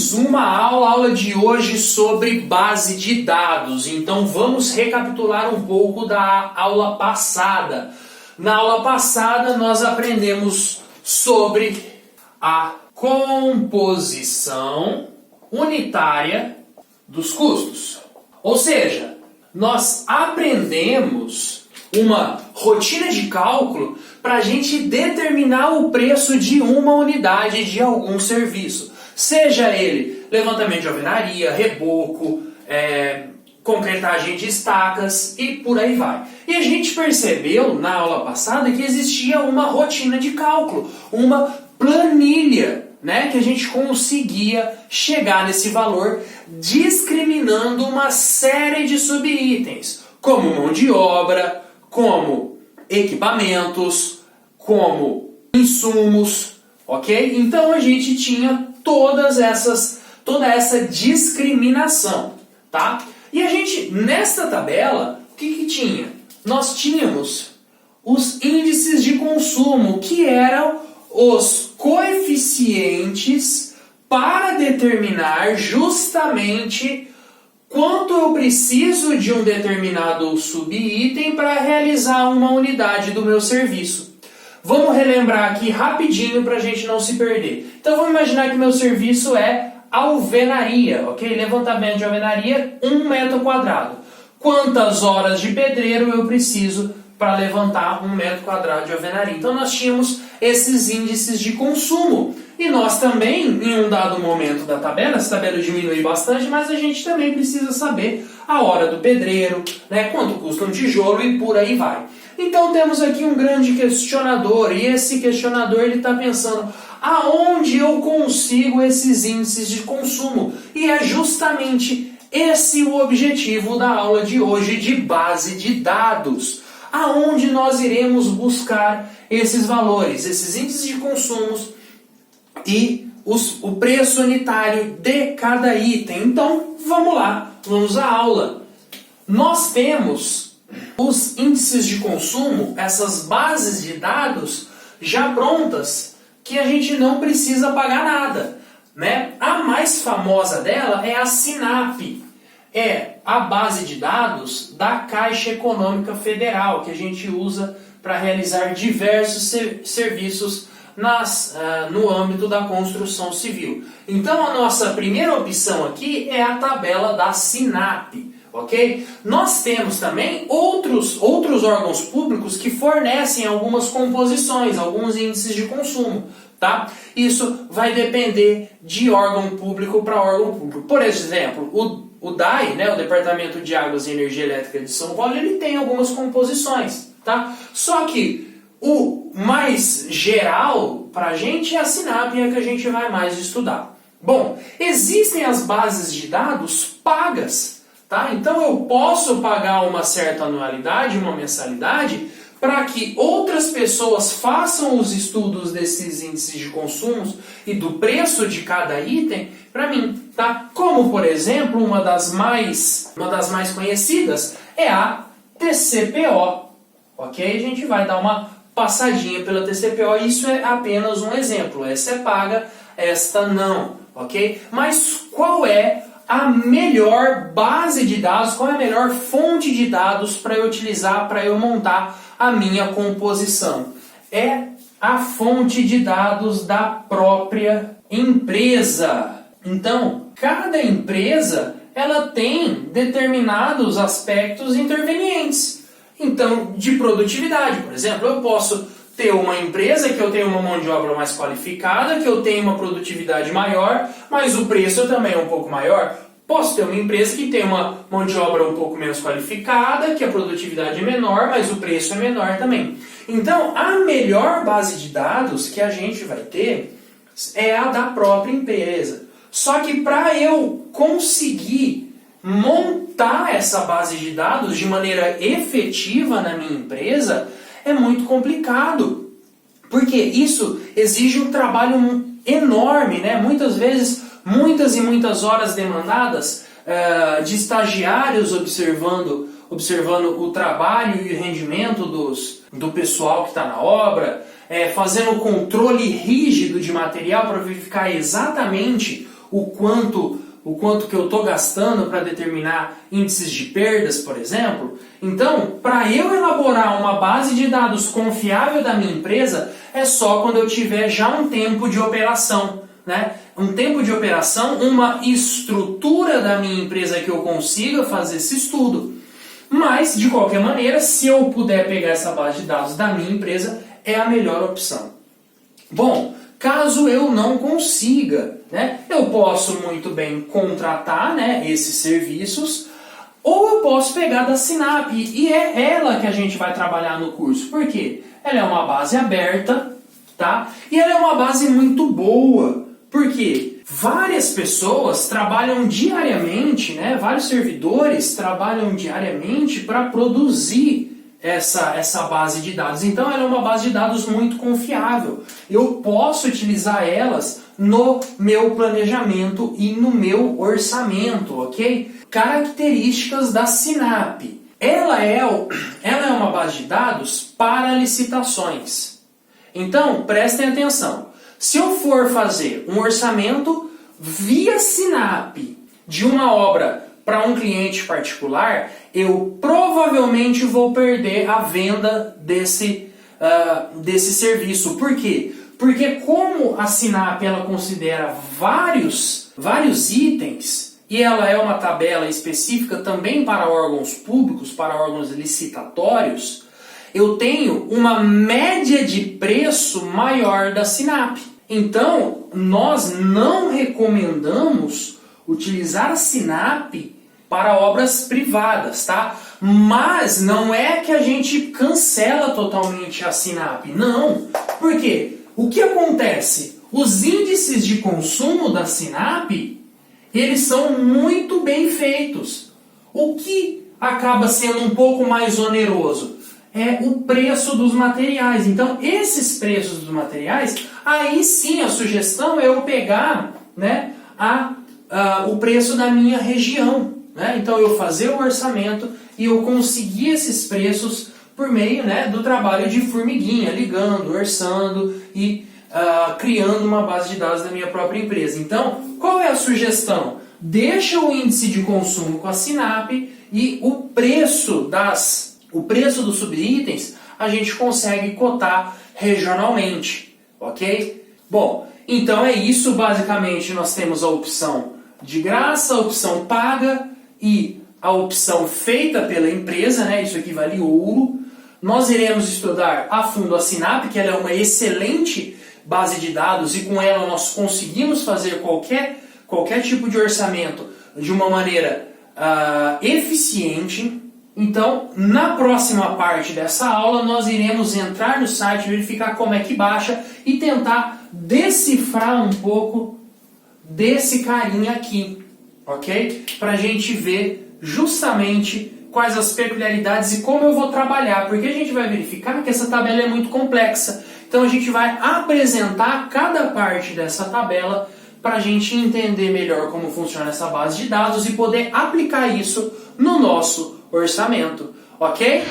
mais uma aula, a aula de hoje sobre base de dados. Então vamos recapitular um pouco da aula passada. Na aula passada nós aprendemos sobre a composição unitária dos custos. Ou seja, nós aprendemos uma rotina de cálculo para a gente determinar o preço de uma unidade de algum serviço. Seja ele levantamento de alvenaria, reboco, concretagem de estacas e por aí vai. E a gente percebeu na aula passada que existia uma rotina de cálculo, uma planilha, né, que a gente conseguia chegar nesse valor discriminando uma série de subitens, como mão de obra, como equipamentos, como insumos, ok? Então a gente tinha toda essa discriminação, tá? E a gente, nesta tabela, o que tinha? Nós tínhamos os índices de consumo, que eram os coeficientes para determinar justamente quanto eu preciso de um determinado subitem para realizar uma unidade do meu serviço. Vamos relembrar aqui rapidinho para a gente não se perder. Então vamos imaginar que meu serviço é alvenaria, ok? Levantamento de alvenaria, 1 metro quadrado. Quantas horas de pedreiro eu preciso para levantar 1 metro quadrado de alvenaria? Então nós tínhamos esses índices de consumo. E nós também, em um dado momento da tabela, essa tabela diminui bastante, mas a gente também precisa saber a hora do pedreiro, né, quanto custa um tijolo e por aí vai. Então temos aqui um grande questionador, e esse questionador está pensando aonde eu consigo esses índices de consumo. E é justamente esse o objetivo da aula de hoje de base de dados. Aonde nós iremos buscar esses valores, esses índices de consumos, e o preço unitário de cada item. Então, vamos lá, vamos à aula. Nós temos os índices de consumo, essas bases de dados já prontas, que a gente não precisa pagar nada, né? A mais famosa dela é a SINAP, é a base de dados da Caixa Econômica Federal, que a gente usa para realizar diversos serviços no âmbito da construção civil. Então a nossa primeira opção aqui é a tabela da SINAP, ok? Nós temos também outros órgãos públicos que fornecem algumas composições, alguns índices de consumo, tá? Isso vai depender de órgão público para órgão público. Por exemplo, o DAE, né, o Departamento de Águas e Energia Elétrica de São Paulo, ele tem algumas composições, tá? Só que o mais geral para a gente é a SINAP, é a que a gente vai mais estudar. Bom, existem as bases de dados pagas, tá? Então eu posso pagar uma certa anualidade, uma mensalidade, para que outras pessoas façam os estudos desses índices de consumos e do preço de cada item para mim, tá? Como, por exemplo, uma das mais conhecidas é a TCPO, ok? A gente vai dar uma passadinha pela TCPO, isso é apenas um exemplo. Essa é paga, esta não, ok? Mas qual é a melhor base de dados, qual é a melhor fonte de dados para eu utilizar, para eu montar a minha composição? É a fonte de dados da própria empresa. Então, cada empresa ela tem determinados aspectos intervenientes. Então, de produtividade, por exemplo, eu posso ter uma empresa que eu tenho uma mão de obra mais qualificada, que eu tenho uma produtividade maior, mas o preço também é um pouco maior. Posso ter uma empresa que tem uma mão de obra um pouco menos qualificada, que a produtividade é menor, mas o preço é menor também. Então, a melhor base de dados que a gente vai ter é a da própria empresa. Só que para eu conseguir montar essa base de dados de maneira efetiva na minha empresa é muito complicado, porque isso exige um trabalho enorme, né? Muitas vezes, muitas e muitas horas demandadas de estagiários observando o trabalho e o rendimento do pessoal que está na obra, fazendo um controle rígido de material para verificar exatamente o quanto que eu estou gastando para determinar índices de perdas, por exemplo. Então, para eu elaborar uma base de dados confiável da minha empresa, é só quando eu tiver já um tempo de operação, né? Um tempo de operação, uma estrutura da minha empresa que eu consiga fazer esse estudo. Mas, de qualquer maneira, se eu puder pegar essa base de dados da minha empresa, é a melhor opção. Bom, caso eu não consiga, né, eu posso muito bem contratar, né, esses serviços, ou eu posso pegar da Sinap, e é ela que a gente vai trabalhar no curso. Por quê? Ela é uma base aberta, tá? E ela é uma base muito boa. Por quê? Várias pessoas trabalham diariamente, né? Vários servidores trabalham diariamente para produzir essa base de dados. Então ela é uma base de dados muito confiável. Eu posso utilizar elas no meu planejamento e no meu orçamento, ok? Características da Sinap. Ela é uma base de dados para licitações. Então, prestem atenção. Se eu for fazer um orçamento via Sinap de uma obra para um cliente particular, eu provavelmente vou perder a venda desse serviço. Por quê? Porque como a Sinap ela considera vários itens, e ela é uma tabela específica também para órgãos públicos, para órgãos licitatórios, eu tenho uma média de preço maior da Sinap. Então, nós não recomendamos utilizar a Sinap para obras privadas, tá? Mas não é que a gente cancela totalmente a Sinap, não. Por quê? O que acontece? Os índices de consumo da Sinap, eles são muito bem feitos. O que acaba sendo um pouco mais oneroso é o preço dos materiais. Então, esses preços dos materiais, aí sim a sugestão é eu pegar, né, o preço da minha região. Né? Então, eu fazer o orçamento e eu conseguir esses preços por meio, né, do trabalho de formiguinha, ligando, orçando e criando uma base de dados da minha própria empresa. Então, qual é a sugestão? Deixa o índice de consumo com a Sinap e o preço dos subitens a gente consegue cotar regionalmente, ok? Bom, então é isso basicamente. Nós temos a opção de graça, a opção paga e a opção feita pela empresa, né? Isso aqui vale ouro. Nós iremos estudar a fundo a Sinap, que ela é uma excelente base de dados e com ela nós conseguimos fazer qualquer tipo de orçamento de uma maneira eficiente. Então, na próxima parte dessa aula, nós iremos entrar no site, verificar como é que baixa e tentar decifrar um pouco desse carinha aqui, ok? Para a gente ver justamente quais as peculiaridades e como eu vou trabalhar, porque a gente vai verificar que essa tabela é muito complexa. Então, a gente vai apresentar cada parte dessa tabela para a gente entender melhor como funciona essa base de dados e poder aplicar isso no nosso orçamento, ok?